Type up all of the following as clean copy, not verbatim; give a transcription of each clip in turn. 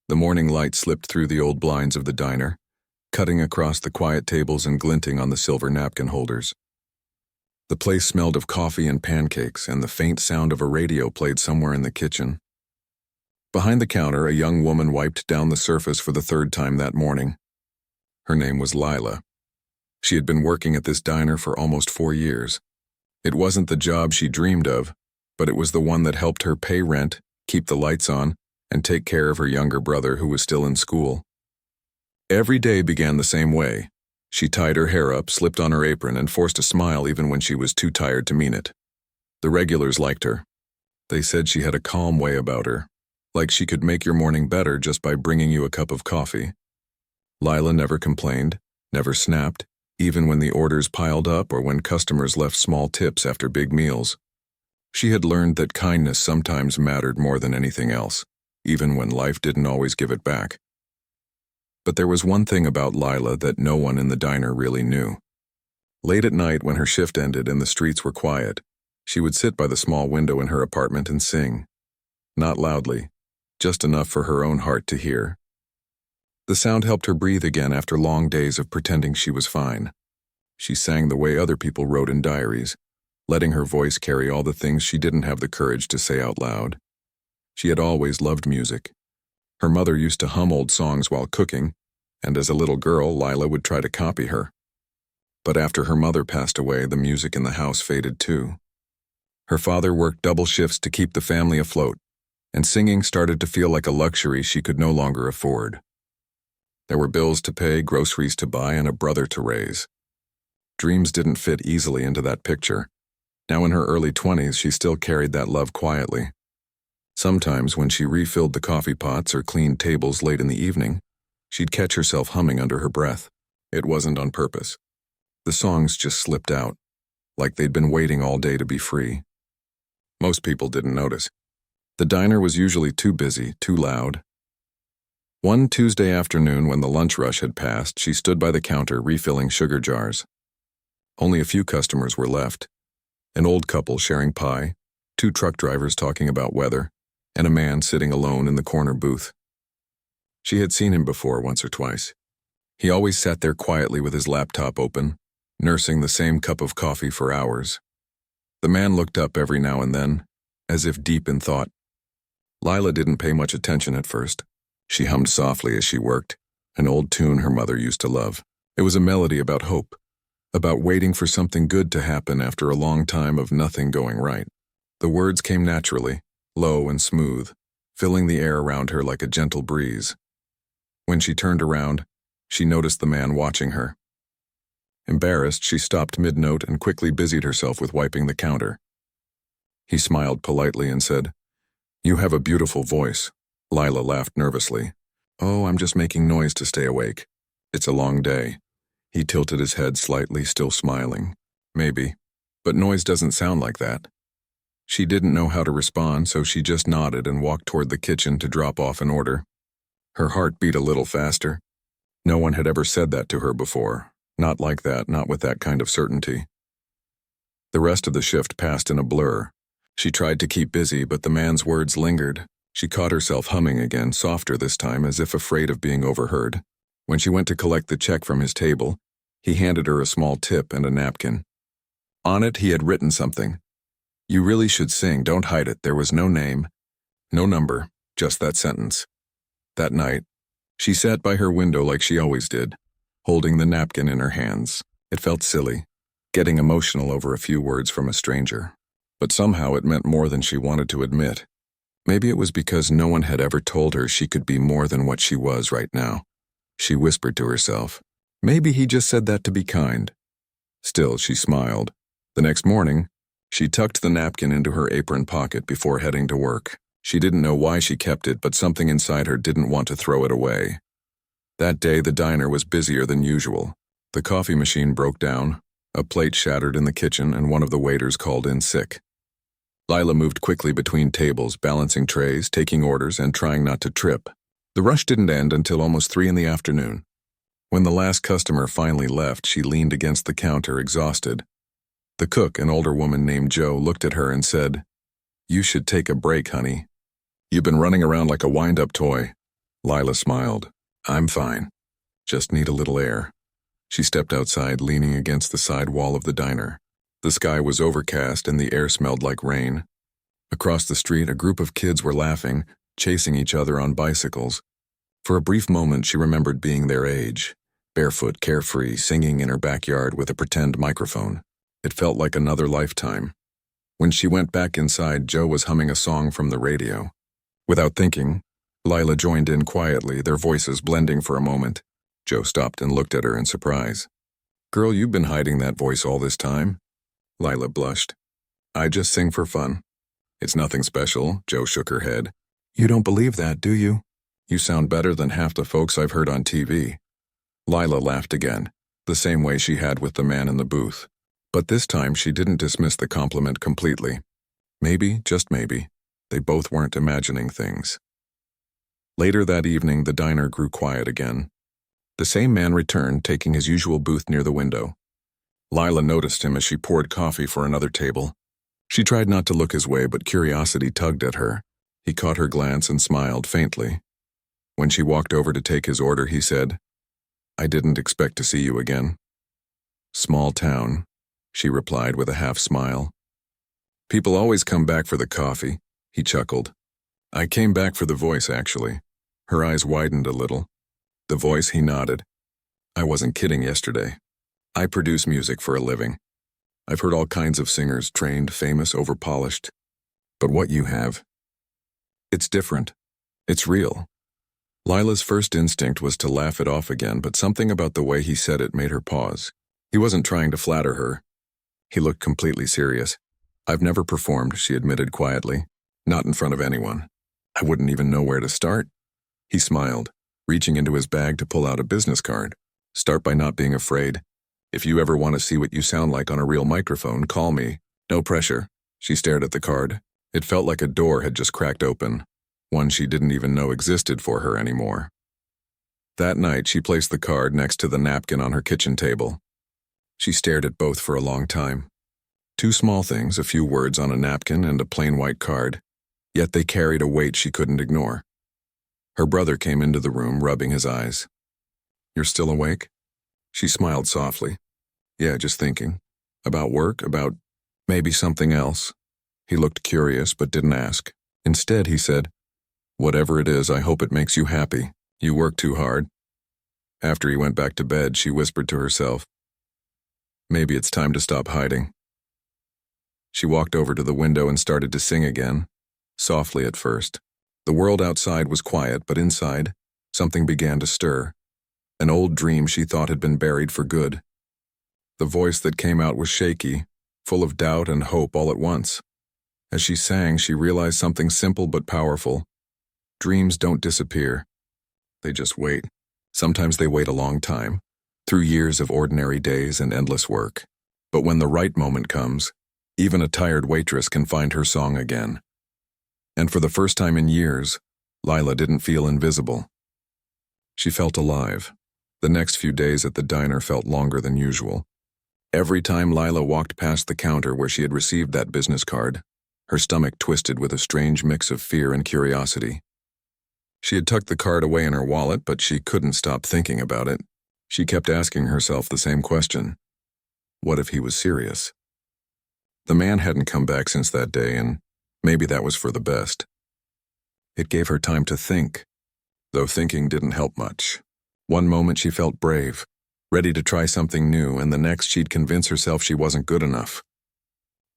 The morning light slipped through the old blinds of the diner, cutting across the quiet tables and glinting on the silver napkin holders. The place smelled of coffee and pancakes, and the faint sound of a radio played somewhere in the kitchen. Behind the counter, a young woman wiped down the surface for the third time that morning. Her name was Lila. She had been working at this diner for almost 4 years. It wasn't the job she dreamed of, but it was the one that helped her pay rent, keep the lights on, and take care of her younger brother who was still in school. Every day began the same way. She tied her hair up, slipped on her apron, and forced a smile even when she was too tired to mean it. The regulars liked her. They said she had a calm way about her, like she could make your morning better just by bringing you a cup of coffee. Lila never complained, never snapped, even when the orders piled up or when customers left small tips after big meals. She had learned that kindness sometimes mattered more than anything else, even when life didn't always give it back. But there was one thing about Lila that no one in the diner really knew. Late at night, when her shift ended and the streets were quiet, she would sit by the small window in her apartment and sing. Not loudly, just enough for her own heart to hear. The sound helped her breathe again after long days of pretending she was fine. She sang the way other people wrote in diaries, letting her voice carry all the things she didn't have the courage to say out loud. She had always loved music. Her mother used to hum old songs while cooking, and as a little girl, Lila would try to copy her. But after her mother passed away, the music in the house faded too. Her father worked double shifts to keep the family afloat, and singing started to feel like a luxury she could no longer afford. There were bills to pay, groceries to buy, and a brother to raise. Dreams didn't fit easily into that picture. Now in her early 20s, she still carried that love quietly. Sometimes when she refilled the coffee pots or cleaned tables late in the evening, she'd catch herself humming under her breath. It wasn't on purpose. The songs just slipped out, like they'd been waiting all day to be free. Most people didn't notice. The diner was usually too busy, too loud. One Tuesday afternoon, when the lunch rush had passed, she stood by the counter refilling sugar jars. Only a few customers were left. An old couple sharing pie, 2 truck drivers talking about weather, and a man sitting alone in the corner booth. She had seen him before once or twice. He always sat there quietly with his laptop open, nursing the same cup of coffee for hours. The man looked up every now and then, as if deep in thought. Lila didn't pay much attention at first. She hummed softly as she worked, an old tune her mother used to love. It was a melody about hope, about waiting for something good to happen after a long time of nothing going right. The words came naturally, low and smooth, filling the air around her like a gentle breeze. When she turned around, she noticed the man watching her. Embarrassed, she stopped mid-note and quickly busied herself with wiping the counter. He smiled politely and said, "You have a beautiful voice." Lila laughed nervously. "Oh, I'm just making noise to stay awake. It's a long day." He tilted his head slightly, still smiling. "Maybe, but noise doesn't sound like that." She didn't know how to respond, so she just nodded and walked toward the kitchen to drop off an order. Her heart beat a little faster. No one had ever said that to her before. Not like that, not with that kind of certainty. The rest of the shift passed in a blur. She tried to keep busy, but the man's words lingered. She caught herself humming again, softer this time, as if afraid of being overheard. When she went to collect the check from his table, he handed her a small tip and a napkin. On it, he had written something. "You really should sing, don't hide it." There was no name, no number, just that sentence. That night, she sat by her window like she always did, holding the napkin in her hands. It felt silly, getting emotional over a few words from a stranger. But somehow it meant more than she wanted to admit. Maybe it was because no one had ever told her she could be more than what she was right now. She whispered to herself, maybe he just said that to be kind. Still, she smiled. The next morning, she tucked the napkin into her apron pocket before heading to work. She didn't know why she kept it, but something inside her didn't want to throw it away. That day, the diner was busier than usual. The coffee machine broke down, a plate shattered in the kitchen, and one of the waiters called in sick. Lila moved quickly between tables, balancing trays, taking orders, and trying not to trip. The rush didn't end until almost 3 in the afternoon. When the last customer finally left, she leaned against the counter, exhausted. The cook, an older woman named Jo, looked at her and said, "You should take a break, honey. You've been running around like a wind-up toy." Lila smiled. I'm fine. Just need a little air. She stepped outside, leaning against the side wall of the diner. The sky was overcast and the air smelled like rain. Across the street, a group of kids were laughing, chasing each other on bicycles. For a brief moment, she remembered being their age, barefoot, carefree, singing in her backyard with a pretend microphone. It felt like another lifetime. When she went back inside, Joe was humming a song from the radio. Without thinking, Lila joined in quietly, their voices blending for a moment. Joe stopped and looked at her in surprise. Girl, you've been hiding that voice all this time? Lila blushed. I just sing for fun. It's nothing special, Joe shook her head. You don't believe that, do you? You sound better than half the folks I've heard on TV. Lila laughed again, the same way she had with the man in the booth. But this time she didn't dismiss the compliment completely. Maybe, just maybe, they both weren't imagining things. Later that evening, the diner grew quiet again. The same man returned, taking his usual booth near the window. Lila noticed him as she poured coffee for another table. She tried not to look his way, but curiosity tugged at her. He caught her glance and smiled faintly. When she walked over to take his order, he said, I didn't expect to see you again. Small town, she replied with a half smile. People always come back for the coffee, he chuckled. I came back for the voice, actually. Her eyes widened a little. The voice, he nodded. I wasn't kidding yesterday. I produce music for a living. I've heard all kinds of singers, trained, famous, overpolished. But what you have, it's different. It's real. Lila's first instinct was to laugh it off again, but something about the way he said it made her pause. He wasn't trying to flatter her. He looked completely serious. I've never performed, she admitted quietly. Not in front of anyone. I wouldn't even know where to start. He smiled, reaching into his bag to pull out a business card. Start by not being afraid. If you ever want to see what you sound like on a real microphone, call me. No pressure. She stared at the card. It felt like a door had just cracked open, one she didn't even know existed for her anymore. That night, she placed the card next to the napkin on her kitchen table. She stared at both for a long time. Two small things, a few words on a napkin and a plain white card, yet they carried a weight she couldn't ignore. Her brother came into the room, rubbing his eyes. You're still awake? She smiled softly. Yeah, just thinking. About work, about maybe something else. He looked curious but didn't ask. Instead, he said, whatever it is, I hope it makes you happy. You work too hard. After he went back to bed, she whispered to herself, maybe it's time to stop hiding. She walked over to the window and started to sing again, softly at first. The world outside was quiet, but inside, something began to stir. An old dream she thought had been buried for good. The voice that came out was shaky, full of doubt and hope all at once. As she sang, she realized something simple but powerful. Dreams don't disappear. They just wait. Sometimes they wait a long time, through years of ordinary days and endless work. But when the right moment comes, even a tired waitress can find her song again. And for the first time in years, Lila didn't feel invisible. She felt alive. The next few days at the diner felt longer than usual. Every time Lila walked past the counter where she had received that business card, her stomach twisted with a strange mix of fear and curiosity. She had tucked the card away in her wallet, but she couldn't stop thinking about it. She kept asking herself the same question. What if he was serious? The man hadn't come back since that day, and maybe that was for the best. It gave her time to think, though thinking didn't help much. One moment she felt brave, ready to try something new, and the next she'd convince herself she wasn't good enough.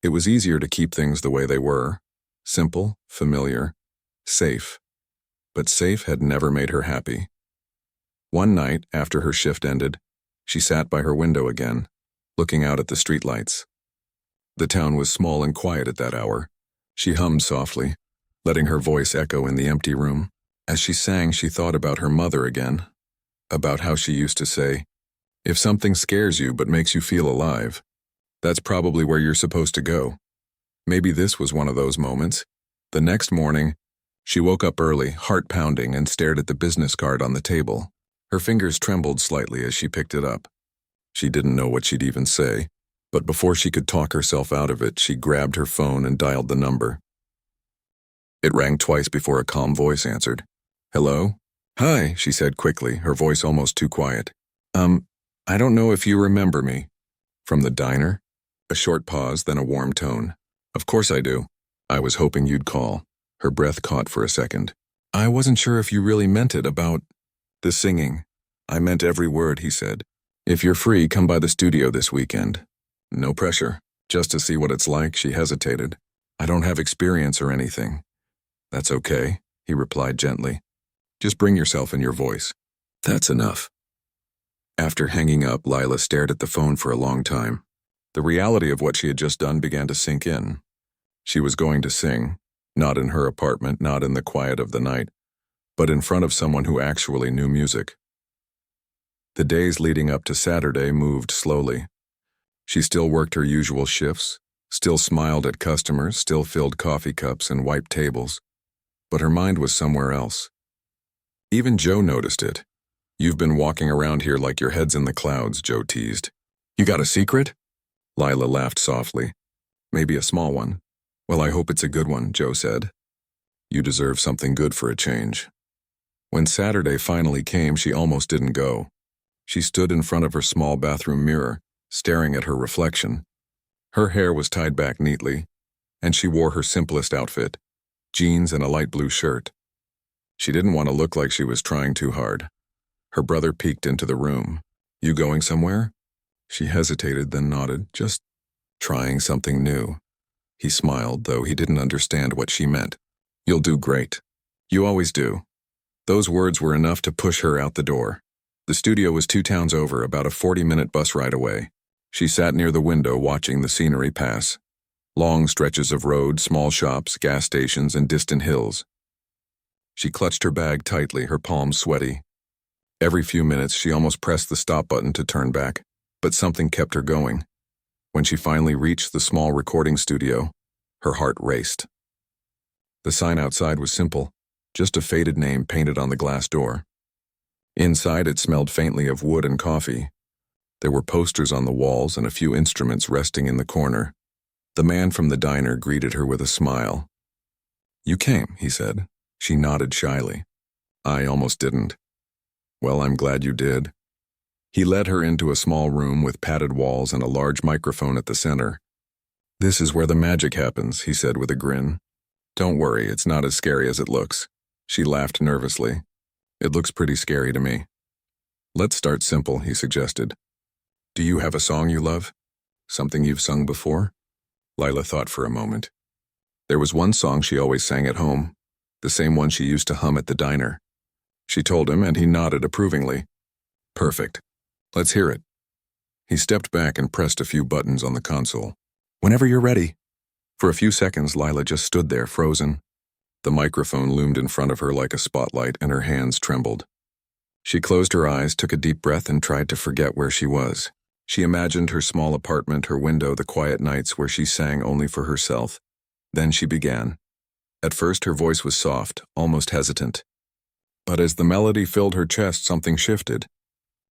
It was easier to keep things the way they were, simple, familiar, safe. But safe had never made her happy. One night, after her shift ended, she sat by her window again, looking out at the streetlights. The town was small and quiet at that hour. She hummed softly, letting her voice echo in the empty room. As she sang, she thought about her mother again, about how she used to say, if something scares you but makes you feel alive, that's probably where you're supposed to go. Maybe this was one of those moments. The next morning, she woke up early, heart pounding, and stared at the business card on the table. Her fingers trembled slightly as she picked it up. She didn't know what she'd even say, but before she could talk herself out of it, she grabbed her phone and dialed the number. It rang twice before a calm voice answered. Hello? Hi, she said quickly, her voice almost too quiet. I don't know if you remember me. From the diner? A short pause, then a warm tone. Of course I do. I was hoping you'd call. Her breath caught for a second. I wasn't sure if you really meant it about the singing. I meant every word, he said. If you're free, come by the studio this weekend. No pressure. Just to see what it's like, she hesitated. I don't have experience or anything. That's okay, he replied gently. Just bring yourself and your voice. That's enough. After hanging up, Lila stared at the phone for a long time. The reality of what she had just done began to sink in. She was going to sing, not in her apartment, not in the quiet of the night, but in front of someone who actually knew music. The days leading up to Saturday moved slowly. She still worked her usual shifts, still smiled at customers, still filled coffee cups and wiped tables, but her mind was somewhere else. Even Joe noticed it. You've been walking around here like your head's in the clouds, Joe teased. You got a secret? Lila laughed softly. Maybe a small one. Well, I hope it's a good one, Joe said. You deserve something good for a change. When Saturday finally came, she almost didn't go. She stood in front of her small bathroom mirror, staring at her reflection. Her hair was tied back neatly, and she wore her simplest outfit, jeans and a light blue shirt. She didn't want to look like she was trying too hard. Her brother peeked into the room. You going somewhere? She hesitated, then nodded, just trying something new. He smiled, though he didn't understand what she meant. You'll do great. You always do. Those words were enough to push her out the door. The studio was 2 towns over, about a 40-minute bus ride away. She sat near the window watching the scenery pass. Long stretches of road, small shops, gas stations, and distant hills. She clutched her bag tightly, her palms sweaty. Every few minutes, she almost pressed the stop button to turn back, but something kept her going. When she finally reached the small recording studio, her heart raced. The sign outside was simple, just a faded name painted on the glass door. Inside, it smelled faintly of wood and coffee. There were posters on the walls and a few instruments resting in the corner. The man from the diner greeted her with a smile. You came, he said. She nodded shyly. I almost didn't. Well, I'm glad you did. He led her into a small room with padded walls and a large microphone at the center. This is where the magic happens, he said with a grin. Don't worry, it's not as scary as it looks. She laughed nervously. It looks pretty scary to me. Let's start simple, he suggested. Do you have a song you love? Something you've sung before? Lila thought for a moment. There was one song she always sang at home, the same one she used to hum at the diner. She told him, and he nodded approvingly. Perfect. Let's hear it. He stepped back and pressed a few buttons on the console. Whenever you're ready. For a few seconds, Lila just stood there, frozen. The microphone loomed in front of her like a spotlight, and her hands trembled. She closed her eyes, took a deep breath, and tried to forget where she was. She imagined her small apartment, her window, the quiet nights where she sang only for herself. Then she began. At first, her voice was soft, almost hesitant. But as the melody filled her chest, something shifted.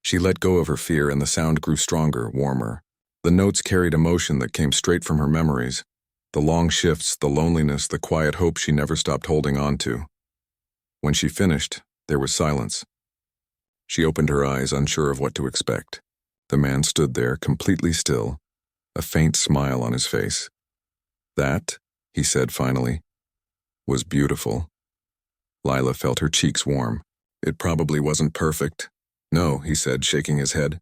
She let go of her fear, and the sound grew stronger, warmer. The notes carried emotion that came straight from her memories. The long shifts, the loneliness, the quiet hope she never stopped holding on to. When she finished, there was silence. She opened her eyes, unsure of what to expect. The man stood there, completely still, a faint smile on his face. That, he said finally, was beautiful. Lila felt her cheeks warm. It probably wasn't perfect. No, he said, shaking his head.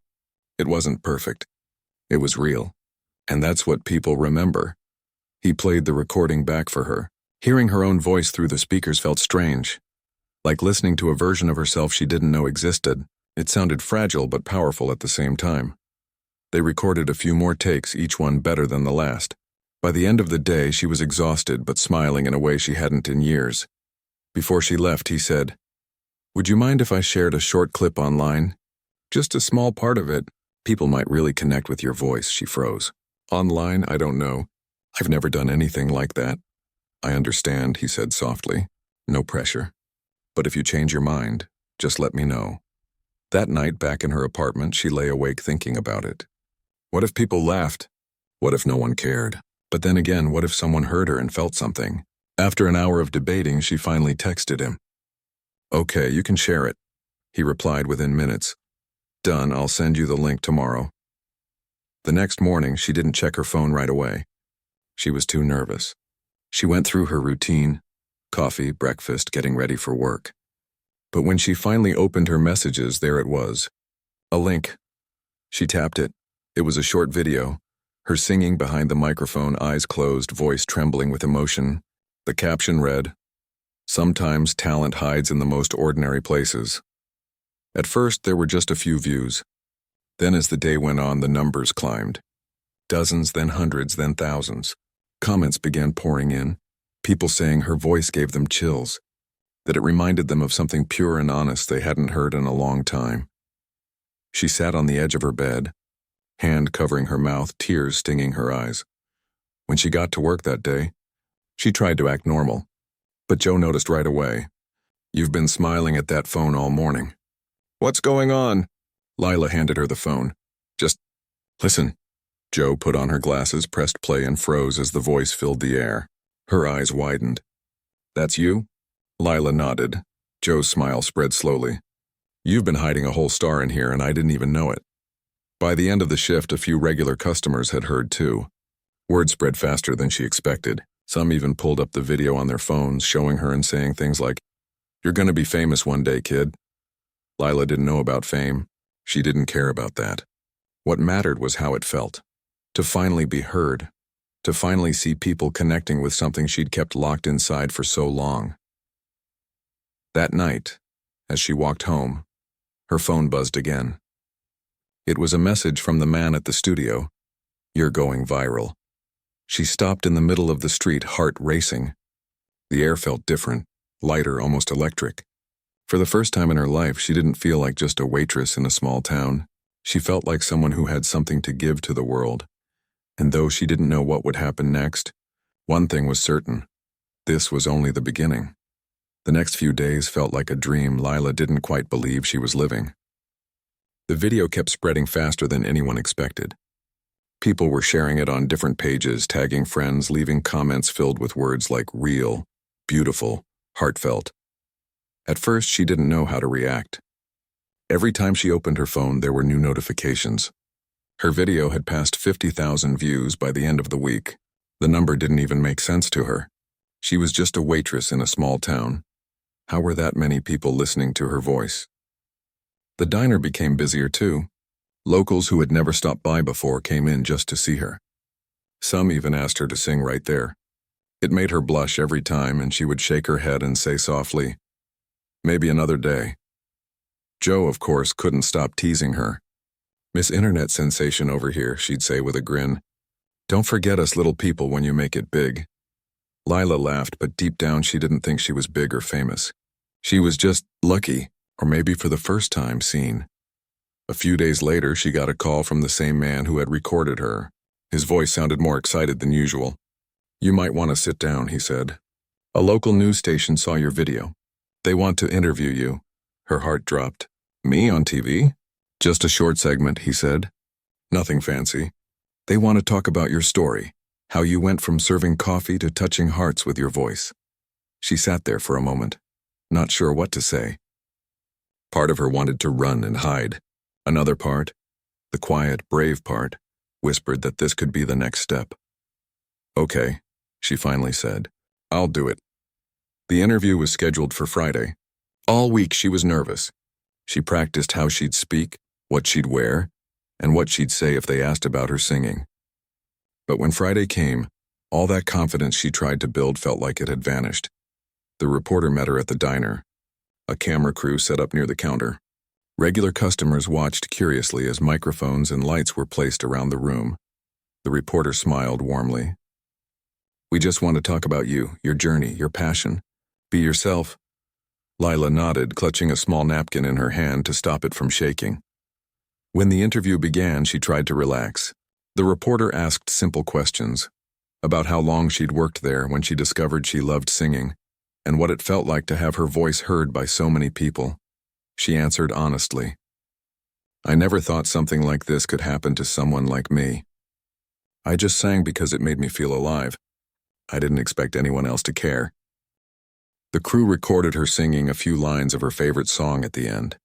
It wasn't perfect. It was real. And that's what people remember. He played the recording back for her. Hearing her own voice through the speakers felt strange. Like listening to a version of herself she didn't know existed. It sounded fragile but powerful at the same time. They recorded a few more takes, each one better than the last. By the end of the day, she was exhausted but smiling in a way she hadn't in years. Before she left, he said, Would you mind if I shared a short clip online? Just a small part of it. People might really connect with your voice, she froze. Online, I don't know. I've never done anything like that. I understand, he said softly. No pressure. But if you change your mind, just let me know. That night, back in her apartment, she lay awake thinking about it. What if people laughed? What if no one cared? But then again, what if someone heard her and felt something? After an hour of debating, she finally texted him. Okay, you can share it, he replied within minutes. Done, I'll send you the link tomorrow. The next morning, she didn't check her phone right away. She was too nervous. She went through her routine, coffee, breakfast, getting ready for work. But when she finally opened her messages, there it was. A link. She tapped it. It was a short video. Her singing behind the microphone, eyes closed, voice trembling with emotion. The caption read, "Sometimes talent hides in the most ordinary places." At first, there were just a few views. Then as the day went on, the numbers climbed. Dozens, then hundreds, then thousands. Comments began pouring in, people saying her voice gave them chills, that it reminded them of something pure and honest they hadn't heard in a long time. She sat on the edge of her bed, hand covering her mouth, tears stinging her eyes. When she got to work that day, she tried to act normal, but Joe noticed right away. "You've been smiling at that phone all morning." "What's going on?" Lila handed her the phone. "Just listen." Joe put on her glasses, pressed play, and froze as the voice filled the air. Her eyes widened. "That's you?" Lila nodded. Joe's smile spread slowly. "You've been hiding a whole star in here, and I didn't even know it." By the end of the shift, a few regular customers had heard too. Word spread faster than she expected. Some even pulled up the video on their phones, showing her and saying things like, "You're gonna be famous one day, kid." Lila didn't know about fame. She didn't care about that. What mattered was how it felt. To finally be heard. To finally see people connecting with something she'd kept locked inside for so long. That night, as she walked home, her phone buzzed again. It was a message from the man at the studio. "You're going viral." She stopped in the middle of the street, heart racing. The air felt different, lighter, almost electric. For the first time in her life, she didn't feel like just a waitress in a small town. She felt like someone who had something to give to the world. And though she didn't know what would happen next, one thing was certain. This was only the beginning. The next few days felt like a dream Lila didn't quite believe she was living. The video kept spreading faster than anyone expected. People were sharing it on different pages, tagging friends, leaving comments filled with words like real, beautiful, heartfelt. At first, she didn't know how to react. Every time she opened her phone, there were new notifications. Her video had passed 50,000 views by the end of the week. The number didn't even make sense to her. She was just a waitress in a small town. How were that many people listening to her voice? The diner became busier too. Locals who had never stopped by before came in just to see her. Some even asked her to sing right there. It made her blush every time, and she would shake her head and say softly, "Maybe another day." Joe, of course, couldn't stop teasing her. "Miss Internet Sensation over here," she'd say with a grin. "Don't forget us little people when you make it big." Lila laughed, but deep down she didn't think she was big or famous. She was just lucky, or maybe for the first time seen. A few days later, she got a call from the same man who had recorded her. His voice sounded more excited than usual. "You might want to sit down," he said. "A local news station saw your video. They want to interview you." Her heart dropped. "Me on TV?" "Just a short segment," he said. "Nothing fancy. They want to talk about your story, how you went from serving coffee to touching hearts with your voice." She sat there for a moment, not sure what to say. Part of her wanted to run and hide. Another part, the quiet, brave part, whispered that this could be the next step. "Okay," she finally said. "I'll do it." The interview was scheduled for Friday. All week she was nervous. She practiced how she'd speak, what she'd wear, and what she'd say if they asked about her singing. But when Friday came, all that confidence she tried to build felt like it had vanished. The reporter met her at the diner. A camera crew set up near the counter. Regular customers watched curiously as microphones and lights were placed around the room. The reporter smiled warmly. "We just want to talk about you, your journey, your passion. Be yourself." Lila nodded, clutching a small napkin in her hand to stop it from shaking. When the interview began, she tried to relax. The reporter asked simple questions about how long she'd worked there when she discovered she loved singing, and what it felt like to have her voice heard by so many people. She answered honestly. "I never thought something like this could happen to someone like me. I just sang because it made me feel alive. I didn't expect anyone else to care." The crew recorded her singing a few lines of her favorite song at the end.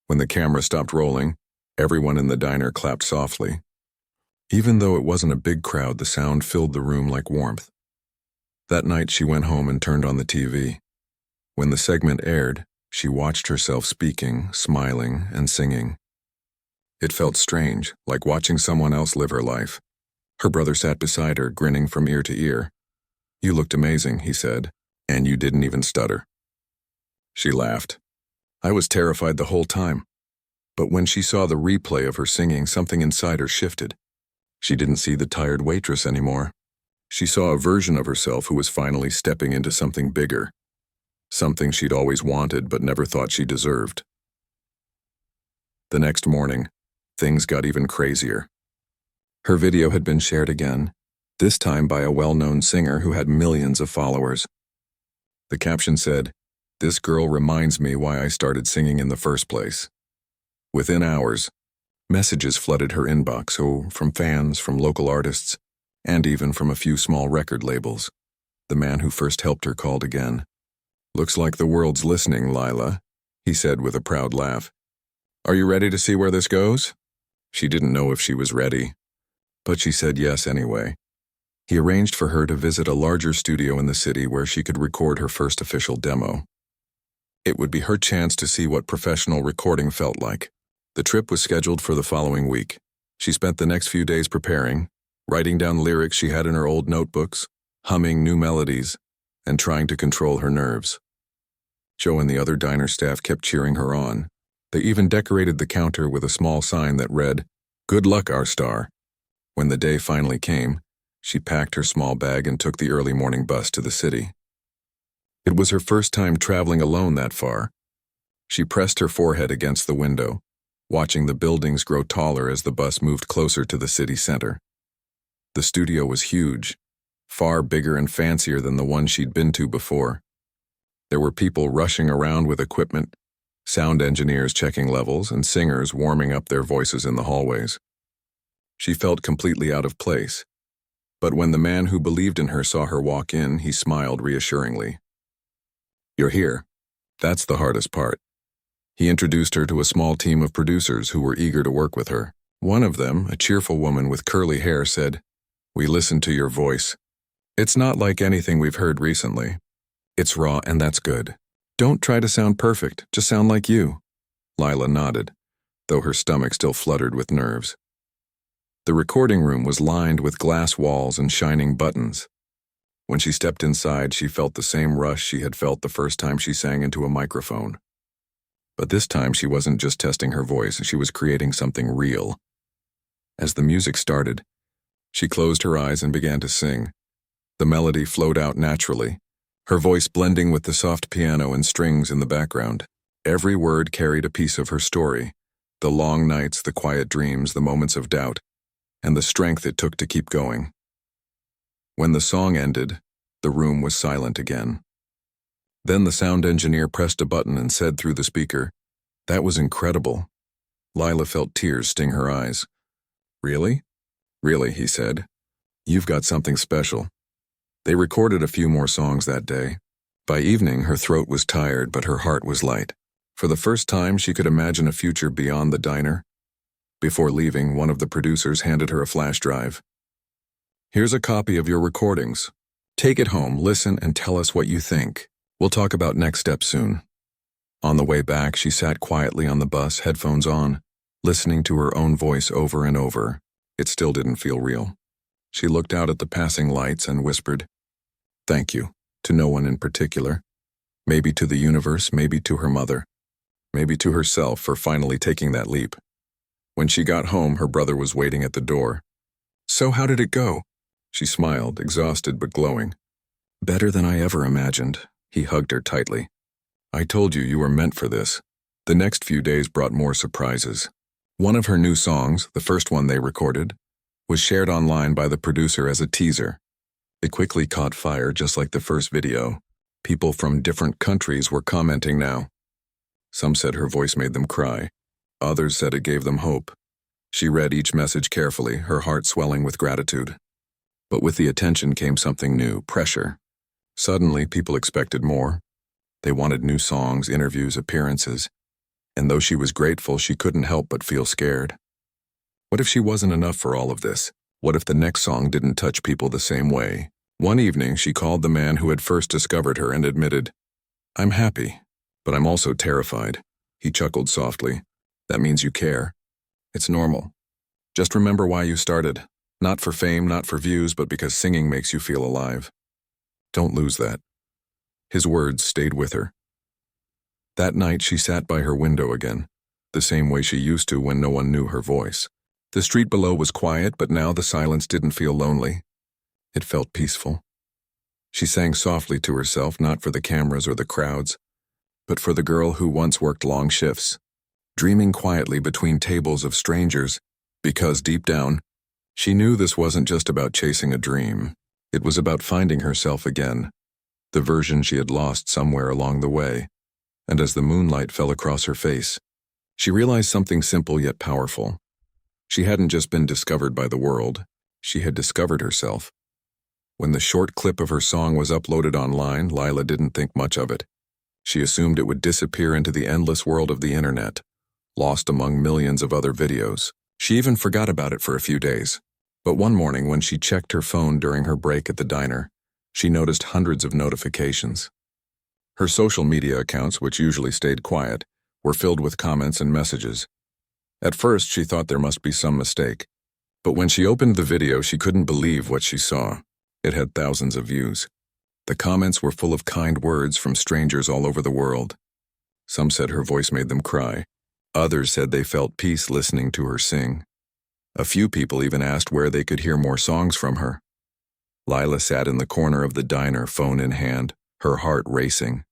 When the camera stopped rolling, everyone in the diner clapped softly. Even though it wasn't a big crowd, the sound filled the room like warmth. That night she went home and turned on the TV. When the segment aired, she watched herself speaking, smiling, and singing. It felt strange, like watching someone else live her life. Her brother sat beside her, grinning from ear to ear. "You looked amazing," he said, "and you didn't even stutter." She laughed. "I was terrified the whole time." But when she saw the replay of her singing, something inside her shifted. She didn't see the tired waitress anymore. She saw a version of herself who was finally stepping into something bigger. Something she'd always wanted but never thought she deserved. The next morning, things got even crazier. Her video had been shared again, this time by a well-known singer who had millions of followers. The caption said, "This girl reminds me why I started singing in the first place." Within hours, messages flooded her inbox, from fans, from local artists, and even from a few small record labels. The man who first helped her called again. "Looks like the world's listening, Lila," he said with a proud laugh. "Are you ready to see where this goes?" She didn't know if she was ready, but she said yes anyway. He arranged for her to visit a larger studio in the city where she could record her first official demo. It would be her chance to see what professional recording felt like. The trip was scheduled for the following week. She spent the next few days preparing, writing down lyrics she had in her old notebooks, humming new melodies, and trying to control her nerves. Joe and the other diner staff kept cheering her on. They even decorated the counter with a small sign that read, "Good luck, our star." When the day finally came, she packed her small bag and took the early morning bus to the city. It was her first time traveling alone that far. She pressed her forehead against the window, watching the buildings grow taller as the bus moved closer to the city center. The studio was huge, far bigger and fancier than the one she'd been to before. There were people rushing around with equipment, sound engineers checking levels, and singers warming up their voices in the hallways. She felt completely out of place, but when the man who believed in her saw her walk in, he smiled reassuringly. "You're here. That's the hardest part." He introduced her to a small team of producers who were eager to work with her. One of them, a cheerful woman with curly hair, said, "We listened to your voice. It's not like anything we've heard recently. It's raw, and that's good. Don't try to sound perfect, just sound like you." Lila nodded, though her stomach still fluttered with nerves. The recording room was lined with glass walls and shining buttons. When she stepped inside, she felt the same rush she had felt the first time she sang into a microphone. But this time she wasn't just testing her voice, she was creating something real. As the music started, she closed her eyes and began to sing. The melody flowed out naturally, her voice blending with the soft piano and strings in the background. Every word carried a piece of her story, the long nights, the quiet dreams, the moments of doubt, and the strength it took to keep going. When the song ended, the room was silent again. Then the sound engineer pressed a button and said through the speaker, "That was incredible." Lila felt tears sting her eyes. "Really?" "Really," he said. "You've got something special." They recorded a few more songs that day. By evening, her throat was tired, but her heart was light. For the first time, she could imagine a future beyond the diner. Before leaving, one of the producers handed her a flash drive. "Here's a copy of your recordings. Take it home, listen, and tell us what you think. We'll talk about next steps soon." On the way back, she sat quietly on the bus, headphones on, listening to her own voice over and over. It still didn't feel real. She looked out at the passing lights and whispered, "Thank you," to no one in particular. Maybe to the universe, maybe to her mother, maybe to herself for finally taking that leap. When she got home, her brother was waiting at the door. "So how did it go?" She smiled, exhausted but glowing. "Better than I ever imagined." He hugged her tightly. "I told you you were meant for this." The next few days brought more surprises. One of her new songs, the first one they recorded, was shared online by the producer as a teaser. It quickly caught fire just like the first video. People from different countries were commenting now. Some said her voice made them cry. Others said it gave them hope. She read each message carefully, her heart swelling with gratitude. But with the attention came something new, pressure. Suddenly, people expected more. They wanted new songs, interviews, appearances. And though she was grateful, she couldn't help but feel scared. What if she wasn't enough for all of this? What if the next song didn't touch people the same way? One evening, she called the man who had first discovered her and admitted, "I'm happy, but I'm also terrified." He chuckled softly. "That means you care. It's normal. Just remember why you started. Not for fame, not for views, but because singing makes you feel alive. Don't lose that." His words stayed with her. That night, she sat by her window again, the same way she used to when no one knew her voice. The street below was quiet, but now the silence didn't feel lonely. It felt peaceful. She sang softly to herself, not for the cameras or the crowds, but for the girl who once worked long shifts, dreaming quietly between tables of strangers, because deep down, she knew this wasn't just about chasing a dream. It was about finding herself again, the version she had lost somewhere along the way. And as the moonlight fell across her face, she realized something simple yet powerful. She hadn't just been discovered by the world, she had discovered herself. When the short clip of her song was uploaded online, Lila didn't think much of it. She assumed it would disappear into the endless world of the internet, lost among millions of other videos. She even forgot about it for a few days. But one morning when she checked her phone during her break at the diner, she noticed hundreds of notifications. Her social media accounts, which usually stayed quiet, were filled with comments and messages. At first, she thought there must be some mistake. But when she opened the video, she couldn't believe what she saw. It had thousands of views. The comments were full of kind words from strangers all over the world. Some said her voice made them cry. Others said they felt peace listening to her sing. A few people even asked where they could hear more songs from her. Lila sat in the corner of the diner, phone in hand, her heart racing.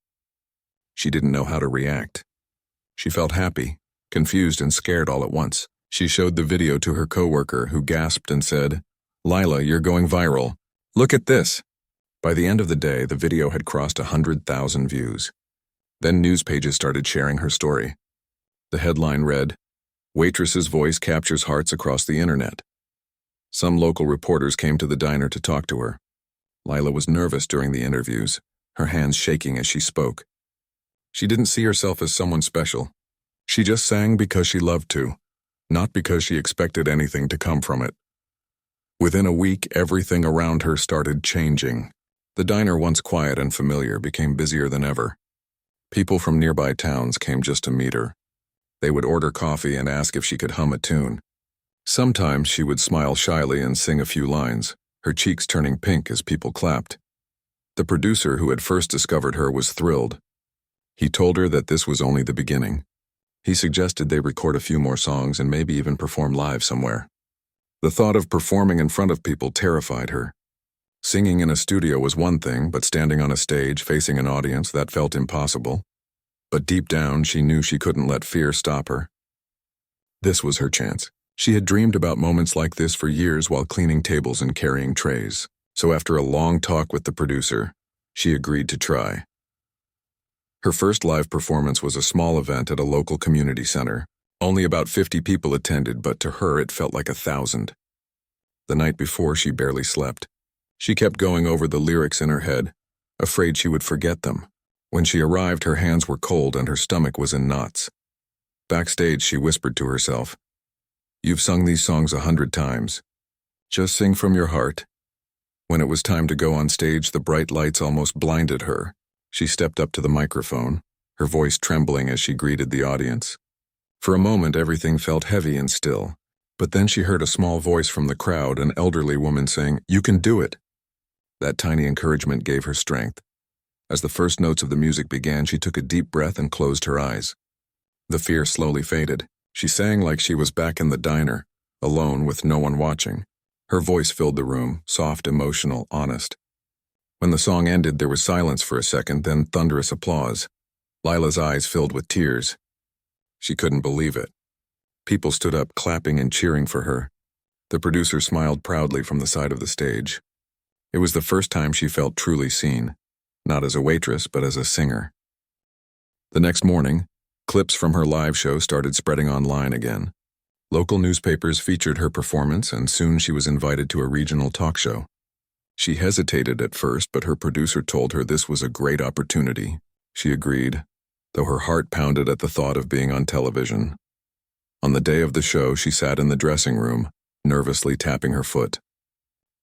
She didn't know how to react. She felt happy, confused, and scared all at once. She showed the video to her coworker, who gasped and said, "Lila, you're going viral. Look at this." By the end of the day, the video had crossed 100,000 views. Then news pages started sharing her story. The headline read, "Waitress's voice captures hearts across the internet." Some local reporters came to the diner to talk to her. Lila was nervous during the interviews, her hands shaking as she spoke. She didn't see herself as someone special. She just sang because she loved to, not because she expected anything to come from it. Within a week, everything around her started changing. The diner, once quiet and familiar, became busier than ever. People from nearby towns came just to meet her. They would order coffee and ask if she could hum a tune. Sometimes she would smile shyly and sing a few lines, her cheeks turning pink as people clapped. The producer who had first discovered her was thrilled. He told her that this was only the beginning. He suggested they record a few more songs and maybe even perform live somewhere. The thought of performing in front of people terrified her. Singing in a studio was one thing, but standing on a stage facing an audience, that felt impossible. But deep down, she knew she couldn't let fear stop her. This was her chance. She had dreamed about moments like this for years while cleaning tables and carrying trays. So after a long talk with the producer, she agreed to try. Her first live performance was a small event at a local community center. Only about 50 people attended, but to her it felt like 1,000. The night before, she barely slept. She kept going over the lyrics in her head, afraid she would forget them. When she arrived, her hands were cold and her stomach was in knots. Backstage, she whispered to herself, "You've sung these songs 100 times. Just sing from your heart." When it was time to go on stage, the bright lights almost blinded her. She stepped up to the microphone, her voice trembling as she greeted the audience. For a moment, everything felt heavy and still. But then she heard a small voice from the crowd, an elderly woman saying, "You can do it." That tiny encouragement gave her strength. As the first notes of the music began, she took a deep breath and closed her eyes. The fear slowly faded. She sang like she was back in the diner, alone with no one watching. Her voice filled the room, soft, emotional, honest. When the song ended, there was silence for a second, then thunderous applause. Lila's eyes filled with tears. She couldn't believe it. People stood up, clapping and cheering for her. The producer smiled proudly from the side of the stage. It was the first time she felt truly seen, not as a waitress, but as a singer. The next morning, clips from her live show started spreading online again. Local newspapers featured her performance, and soon she was invited to a regional talk show. She hesitated at first, but her producer told her this was a great opportunity. she agreed, though her heart pounded at the thought of being on television. On the day of the show, she sat in the dressing room, nervously tapping her foot.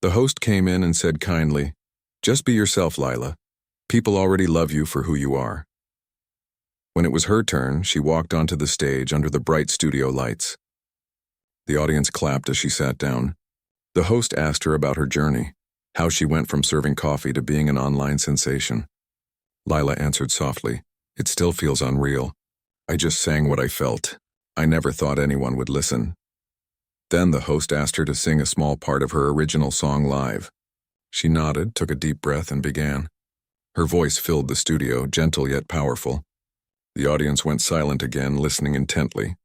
The host came in and said kindly, "Just be yourself, Lila. People already love you for who you are." When it was her turn, she walked onto the stage under the bright studio lights. The audience clapped as she sat down. The host asked her about her journey, how she went from serving coffee to being an online sensation. Lila answered softly, "It still feels unreal. I just sang what I felt. I never thought anyone would listen." Then the host asked her to sing a small part of her original song live. She nodded, took a deep breath, and began. Her voice filled the studio, gentle yet powerful. The audience went silent again, listening intently.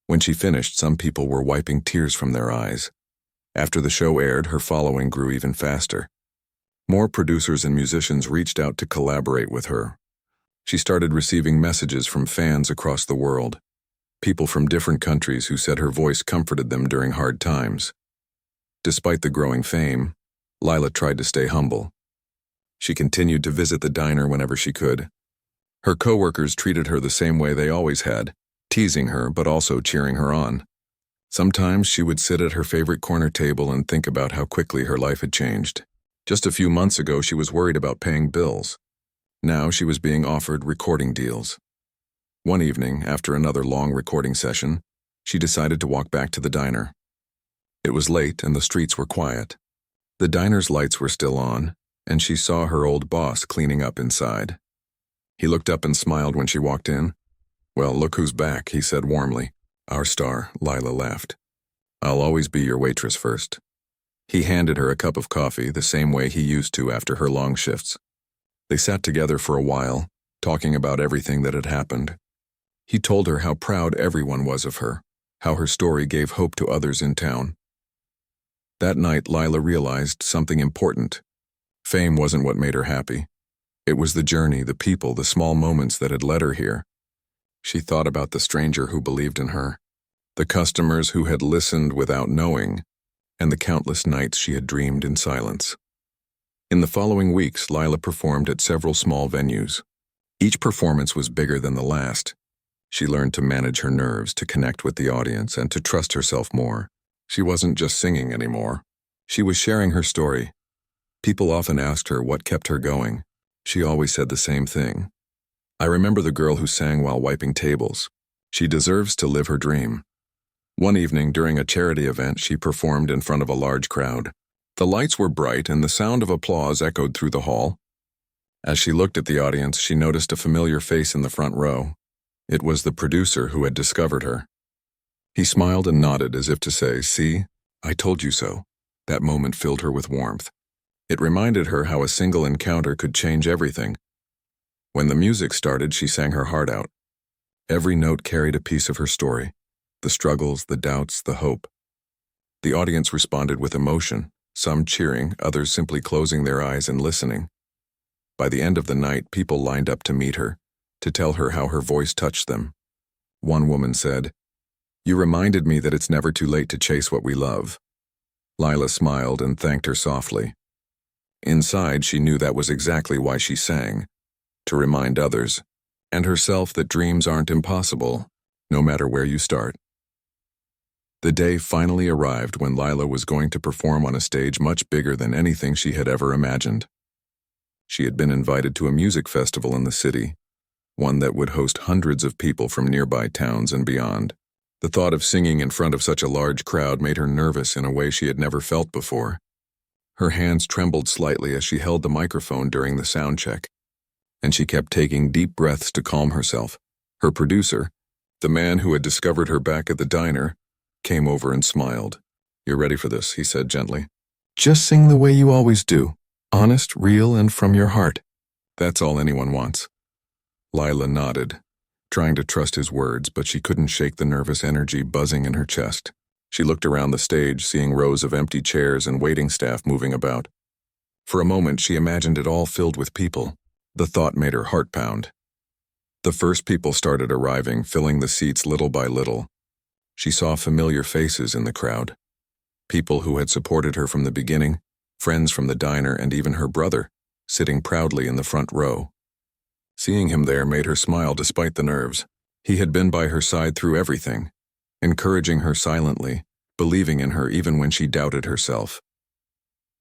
When she finished, some people were wiping tears from their eyes. After the show aired, her following grew even faster. More producers and musicians reached out to collaborate with her. She started receiving messages from fans across the world, people from different countries who said her voice comforted them during hard times. Despite the growing fame, Lila tried to stay humble. She continued to visit the diner whenever she could. Her coworkers treated her the same way they always had, teasing her but also cheering her on. Sometimes she would sit at her favorite corner table and think about how quickly her life had changed. Just a few months ago, she was worried about paying bills. Now she was being offered recording deals. One evening, after another long recording session, she decided to walk back to the diner. It was late and the streets were quiet. The diner's lights were still on, and she saw her old boss cleaning up inside. He looked up and smiled when she walked in. "Well, look who's back," he said warmly. "Our star," Lila laughed. "I'll always be your waitress first." He handed her a cup of coffee the same way he used to after her long shifts. They sat together for a while, talking about everything that had happened. He told her how proud everyone was of her, how her story gave hope to others in town. That night, Lila realized something important. Fame wasn't what made her happy. It was the journey, the people, the small moments that had led her here. She thought about the stranger who believed in her, the customers who had listened without knowing, and the countless nights she had dreamed in silence. In the following weeks, Lila performed at several small venues. Each performance was bigger than the last. She learned to manage her nerves, to connect with the audience, and to trust herself more. She wasn't just singing anymore. She was sharing her story. People often asked her what kept her going. She always said the same thing. "I remember the girl who sang while wiping tables. She deserves to live her dream." One evening during a charity event, she performed in front of a large crowd. The lights were bright and the sound of applause echoed through the hall. As she looked at the audience, she noticed a familiar face in the front row. It was the producer who had discovered her. He smiled and nodded as if to say, "See, I told you so." That moment filled her with warmth. It reminded her how a single encounter could change everything. When the music started, she sang her heart out. Every note carried a piece of her story, the struggles, the doubts, the hope. The audience responded with emotion, some cheering, others simply closing their eyes and listening. By the end of the night, people lined up to meet her, to tell her how her voice touched them. One woman said, "You reminded me that it's never too late to chase what we love." Lila smiled and thanked her softly. Inside, she knew that was exactly why she sang, to remind others, and herself, that dreams aren't impossible, no matter where you start. The day finally arrived when Lila was going to perform on a stage much bigger than anything she had ever imagined. She had been invited to a music festival in the city, one that would host hundreds of people from nearby towns and beyond. The thought of singing in front of such a large crowd made her nervous in a way she had never felt before. Her hands trembled slightly as she held the microphone during the sound check, and she kept taking deep breaths to calm herself. Her producer, the man who had discovered her back at the diner, came over and smiled. "You're ready for this," he said gently. "Just sing the way you always do, honest, real, and from your heart. That's all anyone wants." Lila nodded, trying to trust his words, but she couldn't shake the nervous energy buzzing in her chest. She looked around the stage, seeing rows of empty chairs and waiting staff moving about. For a moment, she imagined it all filled with people. The thought made her heart pound. The first people started arriving, filling the seats little by little. She saw familiar faces in the crowd. People who had supported her from the beginning, friends from the diner, and even her brother, sitting proudly in the front row. Seeing him there made her smile despite the nerves. He had been by her side through everything, encouraging her silently, believing in her even when she doubted herself.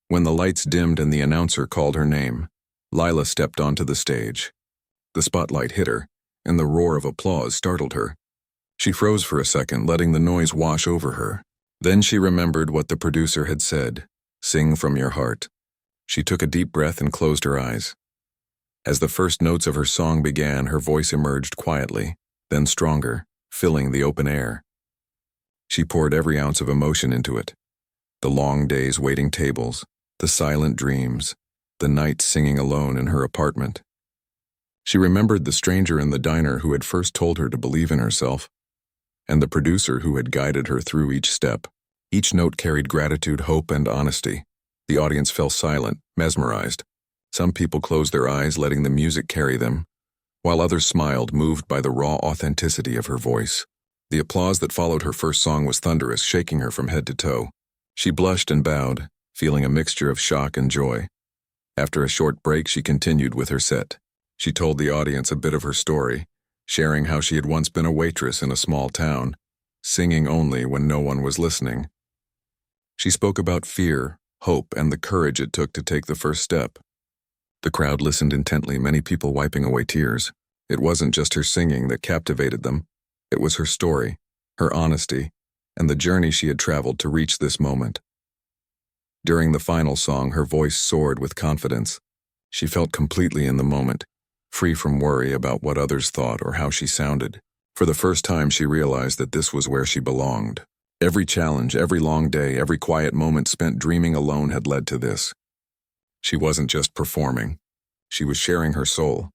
When the lights dimmed and the announcer called her name, Lila stepped onto the stage. The spotlight hit her, and the roar of applause startled her. She froze for a second, letting the noise wash over her. Then she remembered what the producer had said, "Sing from your heart." She took a deep breath and closed her eyes. As the first notes of her song began, her voice emerged quietly, then stronger, filling the open air. She poured every ounce of emotion into it. The long days waiting tables, the silent dreams, the nights singing alone in her apartment. She remembered the stranger in the diner who had first told her to believe in herself, and the producer who had guided her through each step. Each note carried gratitude, hope, and honesty. The audience fell silent, mesmerized. Some people closed their eyes, letting the music carry them, while others smiled, moved by the raw authenticity of her voice. The applause that followed her first song was thunderous, shaking her from head to toe. She blushed and bowed, feeling a mixture of shock and joy. After a short break, she continued with her set. She told the audience a bit of her story, sharing how she had once been a waitress in a small town, singing only when no one was listening. She spoke about fear, hope, and the courage it took to take the first step. The crowd listened intently, many people wiping away tears. It wasn't just her singing that captivated them. It was her story, her honesty, and the journey she had traveled to reach this moment. During the final song, her voice soared with confidence. She felt completely in the moment, free from worry about what others thought or how she sounded. For the first time, she realized that this was where she belonged. Every challenge, every long day, every quiet moment spent dreaming alone had led to this. She wasn't just performing. She was sharing her soul.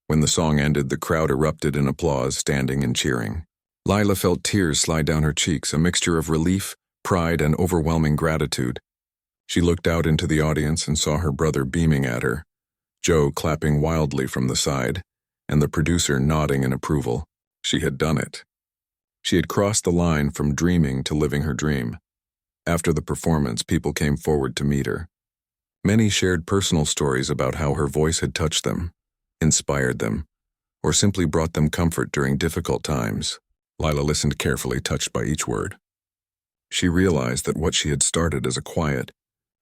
When the song ended, the crowd erupted in applause, standing and cheering. Lila felt tears slide down her cheeks, a mixture of relief, pride, and overwhelming gratitude. She looked out into the audience and saw her brother beaming at her, Joe clapping wildly from the side, and the producer nodding in approval. She had done it. She had crossed the line from dreaming to living her dream. After the performance, people came forward to meet her. Many shared personal stories about how her voice had touched them, inspired them, or simply brought them comfort during difficult times. Lila listened carefully, touched by each word. She realized that what she had started as a quiet,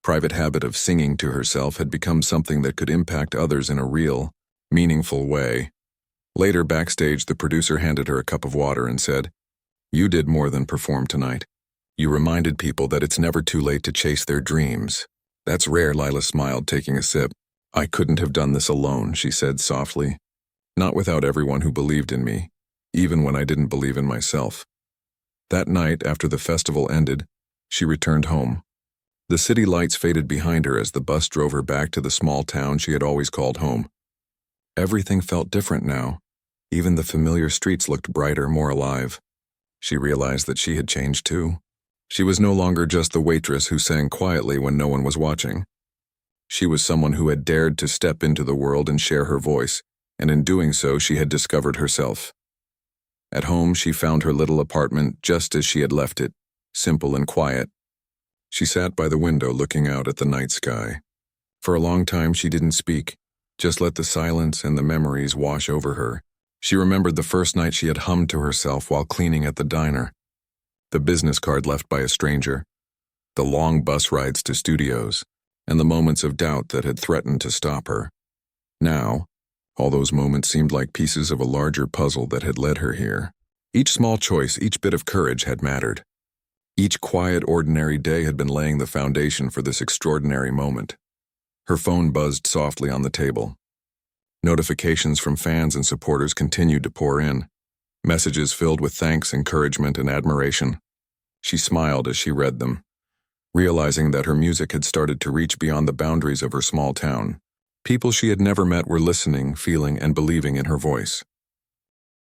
private habit of singing to herself had become something that could impact others in a real, meaningful way. Later, backstage, the producer handed her a cup of water and said, "You did more than perform tonight. You reminded people that it's never too late to chase their dreams." "That's rare," Lila smiled, taking a sip. "I couldn't have done this alone," she said softly. "Not without everyone who believed in me, even when I didn't believe in myself." That night, after the festival ended, she returned home. The city lights faded behind her as the bus drove her back to the small town she had always called home. Everything felt different now. Even the familiar streets looked brighter, more alive. She realized that she had changed too. She was no longer just the waitress who sang quietly when no one was watching. She was someone who had dared to step into the world and share her voice, and in doing so, she had discovered herself. At home, she found her little apartment just as she had left it, simple and quiet. She sat by the window looking out at the night sky. For a long time, she didn't speak, just let the silence and the memories wash over her. She remembered the first night she had hummed to herself while cleaning at the diner, the business card left by a stranger, the long bus rides to studios, and the moments of doubt that had threatened to stop her. Now, all those moments seemed like pieces of a larger puzzle that had led her here. Each small choice, each bit of courage had mattered. Each quiet, ordinary day had been laying the foundation for this extraordinary moment. Her phone buzzed softly on the table. Notifications from fans and supporters continued to pour in, messages filled with thanks, encouragement, and admiration. She smiled as she read them, realizing that her music had started to reach beyond the boundaries of her small town. People she had never met were listening, feeling, and believing in her voice.